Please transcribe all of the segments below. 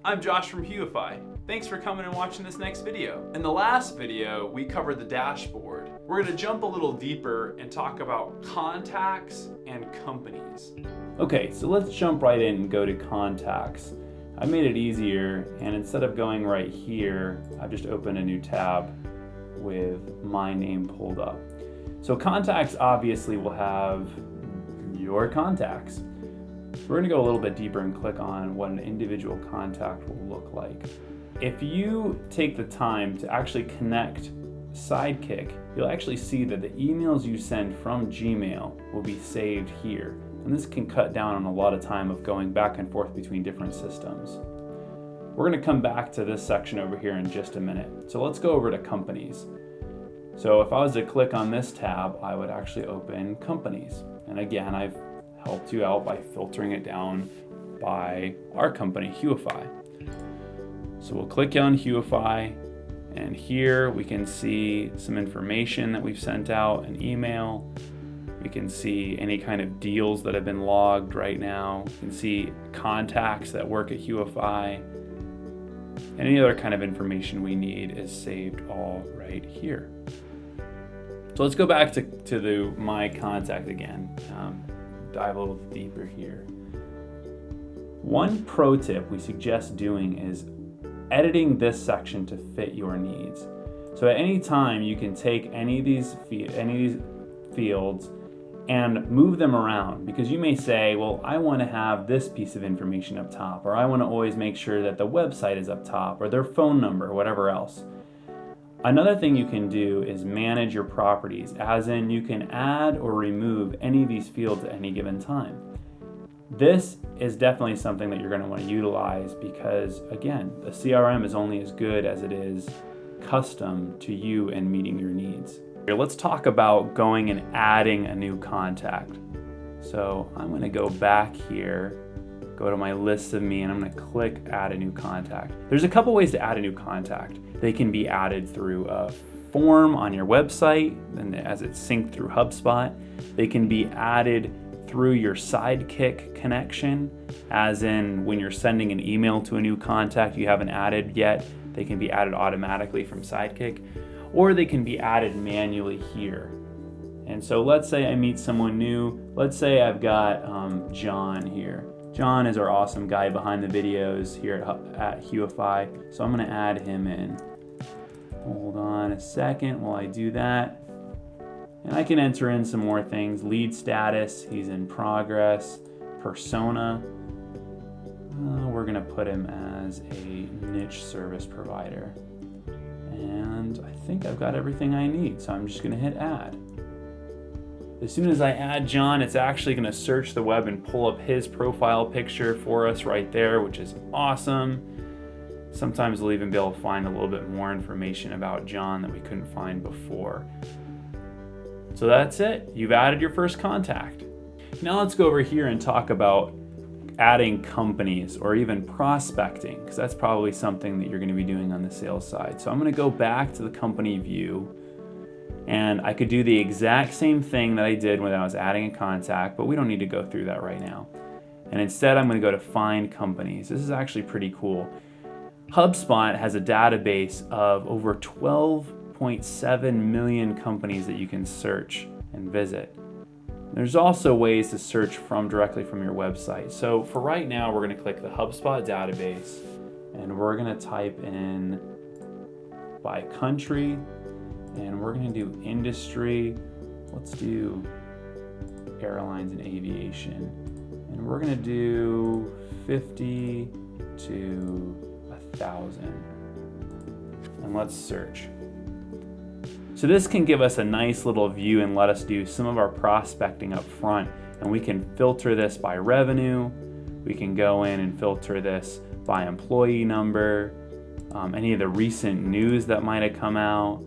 I'm Josh from Hubify. Thanks for coming and watching this next video. In the last video, we covered the dashboard. We're gonna jump a little deeper and talk about contacts and companies. Okay, so let's jump right in and go to contacts. I made it easier, and instead of going right here, I've just opened a new tab with my name pulled up. So contacts obviously will have your contacts. We're gonna go a little bit deeper and click on what an individual contact will look like. If you take the time to actually connect Sidekick, you'll actually see that the emails you send from Gmail will be saved here. And this can cut down on a lot of time of going back and forth between different systems. We're gonna come back to this section over here in just a minute. So let's go over to companies. So if I was to click on this tab, I would actually open companies. And again, I've helped you out by filtering it down by our company, Hubify. So we'll click on Hubify, and here we can see some information that we've sent out, an email. We can see any kind of deals that have been logged right now. We can see contacts that work at Hubify. Any other kind of information we need is saved all right here. So let's go back to the My Contact again. Dive a little deeper here. One pro tip we suggest doing is editing this section to fit your needs. So at any time you can take any of these fields and move them around, because you may say, well, I want to have this piece of information up top, or I want to always make sure that the website is up top, or their phone number, or whatever else. Another thing you can do is manage your properties, as in you can add or remove any of these fields at any given time. This is definitely something that you're going to want to utilize because, again, the CRM is only as good as it is custom to you and meeting your needs. Here, let's talk about going and adding a new contact. So I'm going to go back here, go to my list of me, and I'm going to click add a new contact. There's a couple ways to add a new contact. They can be added through a form on your website, and as it's synced through HubSpot. They can be added through your Sidekick connection, as in when you're sending an email to a new contact you haven't added yet, they can be added automatically from Sidekick, or they can be added manually here. And so let's say I meet someone new. Let's say I've got John here. John is our awesome guy behind the videos here at Hubify, so I'm gonna add him in. Hold on a second while I do that. And I can enter in some more things. Lead status, he's in progress. Persona, we're gonna put him as a niche service provider. And I think I've got everything I need, so I'm just gonna hit add. As soon as I add John, it's actually gonna search the web and pull up his profile picture for us right there, which is awesome. Sometimes we'll even be able to find a little bit more information about John that we couldn't find before. So that's it. You've added your first contact. Now let's go over here and talk about adding companies or even prospecting, because that's probably something that you're going to be doing on the sales side. So I'm going to go back to the company view, and I could do the exact same thing that I did when I was adding a contact, but we don't need to go through that right now. And instead I'm going to go to find companies. This is actually pretty cool. HubSpot has a database of over 12.7 million companies that you can search and visit. There's also ways to search directly from your website. So for right now, we're going to click the HubSpot database, and we're going to type in by country, and we're going to do industry. Let's do airlines and aviation, and we're going to do 50 to 1,000, and let's search. So this can give us a nice little view and let us do some of our prospecting up front, and we can filter this by revenue. We can go in and filter this by employee number, any of the recent news that might have come out.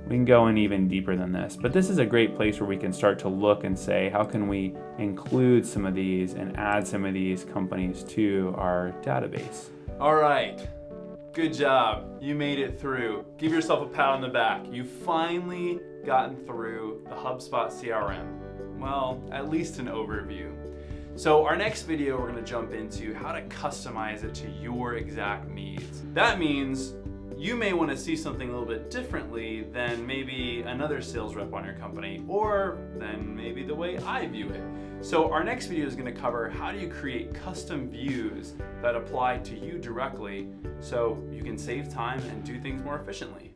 We can go in even deeper than this, but this is a great place where we can start to look and say, how can we include some of these and add some of these companies to our database? All right. Good job. You made it through. Give yourself a pat on the back. You've finally gotten through the HubSpot CRM. Well, at least an overview. So our next video, we're gonna jump into how to customize it to your exact needs. That means you may want to see something a little bit differently than maybe another sales rep on your company, or than maybe the way I view it. So our next video is going to cover how do you create custom views that apply to you directly so you can save time and do things more efficiently.